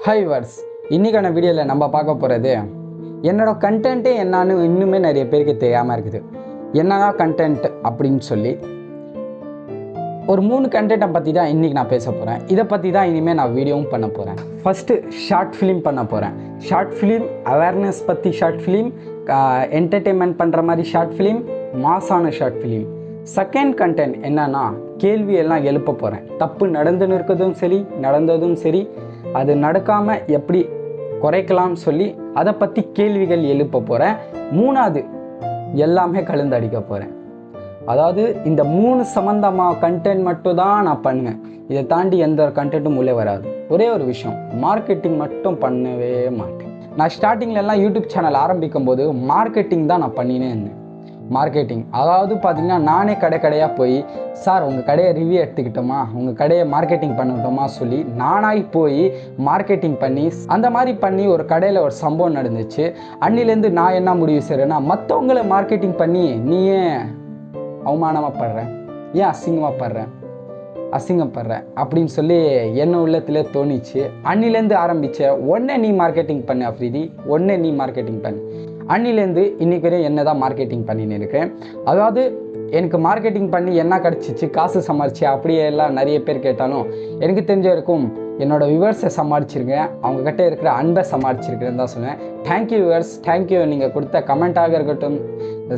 Hi verse, இன்றைக்கான வீடியோவில் நம்ம பார்க்க போகிறது என்னோடய கண்டென்ட்டே என்னான்னு இன்னுமே நிறைய பேருக்கு தெரியாமல் இருக்குது. என்னதான் கண்டென்ட் அப்படின்னு சொல்லி ஒரு 3 கண்டென்ட்டை பற்றி தான் இன்றைக்கி நான் பேச போகிறேன். இதை பற்றி தான் இனிமேல் நான் வீடியோவும் பண்ண போகிறேன். ஃபஸ்ட்டு ஷார்ட் ஃபிலிம் பண்ண போகிறேன். ஷார்ட் ஃபிலிம் அவேர்னஸ் பற்றி ஷார்ட் ஃபிலிம், என்டர்டெயின்மெண்ட் பண்ணுற மாதிரி ஷார்ட் ஃபிலிம், மாஸான ஷார்ட் ஃபிலிம். செகண்ட் கண்டென்ட் என்னன்னா கேள்வியெல்லாம் எழுப்ப போகிறேன். தப்பு நடந்துன்னு இருக்கிறதும் சரி, நடந்ததும் சரி, அது நடக்காமல் எப்படி குறைக்கலாம்னு சொல்லி அதை பற்றி கேள்விகள் எழுப்ப போகிறேன். 3வது எல்லாமே கலந்து அடிக்க போகிறேன். அதாவது இந்த 3 சம்மந்தமாக கண்டென்ட் மட்டும் தான் நான் பண்ணுவேன். இதை தாண்டி எந்த ஒரு கண்டென்ட்டும் உள்ளே வராது. ஒரே ஒரு விஷயம், மார்க்கெட்டிங் மட்டும் பண்ணவே மாட்டேன். நான் ஸ்டார்டிங்லலாம் யூடியூப் சேனல் ஆரம்பிக்கும் போது மார்க்கெட்டிங் தான் நான் பண்ணினே இருந்தேன். மார்க்கெட்டிங் அதாவது பார்த்திங்கன்னா நானே கடையாக போய், சார் உங்கள் கடையை ரிவ்யூ எடுத்துக்கிட்டோமா, உங்கள் கடையை மார்க்கெட்டிங் பண்ணட்டோமா சொல்லி நானாகி போய் மார்க்கெட்டிங் பண்ணி அந்த மாதிரி பண்ணி ஒரு கடையில் ஒரு சம்பவம் நடந்துச்சு. அன்னிலேருந்து நான் என்ன முடிவு செய்கிறேன்னா, மற்றவங்களை மார்க்கெட்டிங் பண்ணி நீ ஏன் அவமானமாகப்படுற, ஏன் அசிங்கப்படுற அப்படின்னு சொல்லி என்ன உள்ளத்திலே தோணிச்சு. அன்னிலேருந்து ஆரம்பித்த ஒன்றே நீ மார்க்கெட்டிங் பண்ணு அஃப்ரிதி, ஒன்றே நீ மார்க்கெட்டிங் பண்ணு. அன்னிலேருந்து இன்றைக்கி வரையும் என்ன தான் மார்க்கெட்டிங் பண்ணின்னு இருக்கேன். அதாவது எனக்கு மார்க்கெட்டிங் பண்ணி என்ன கிடச்சிச்சு, காசு சம்பாரிச்சு அப்படியே எல்லாம் நிறைய பேர் கேட்டாலும் எனக்கு தெரிஞ்ச வரைக்கும் என்னோடய வியூவர்ஸை சமாளிச்சிருக்கேன், அவங்கக்கிட்ட இருக்கிற அன்பை சமாளிச்சிருக்கிறேன்னு தான் சொல்லுவேன். Thank you viewers, thank you. நீங்கள் கொடுத்த கமெண்ட்டாக இருக்கட்டும்,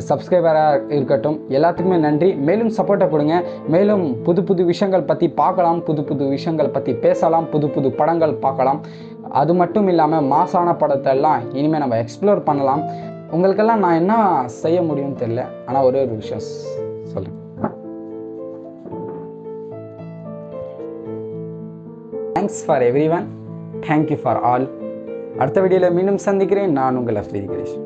சப்ஸ்கிரைபராக இருக்கட்டும், எல்லாத்துக்குமே நன்றி. மேலும் சப்போர்ட்டை கொடுங்க. மேலும் புது புது விஷயங்கள் பற்றி பார்க்கலாம், புது புது விஷயங்கள் பற்றி பேசலாம், புது புது படங்கள் பார்க்கலாம். அது மட்டும் இல்லாமல் மாசான படத்தை எல்லாம் இனிமேல் நம்ம எக்ஸ்ப்ளோர் பண்ணலாம். உங்களுக்கெல்லாம் நான் என்ன செய்ய முடியும்னு தெரியல, ஆனால் ஒரே ஒரு விஷயம் சொல்கிறேன். Thanks for every one, thank you for all. அடுத்த வீடியோவில் மீண்டும் சந்திக்கிறேன். நான் உங்கள் அஃப்ரிதி கணேஷ்.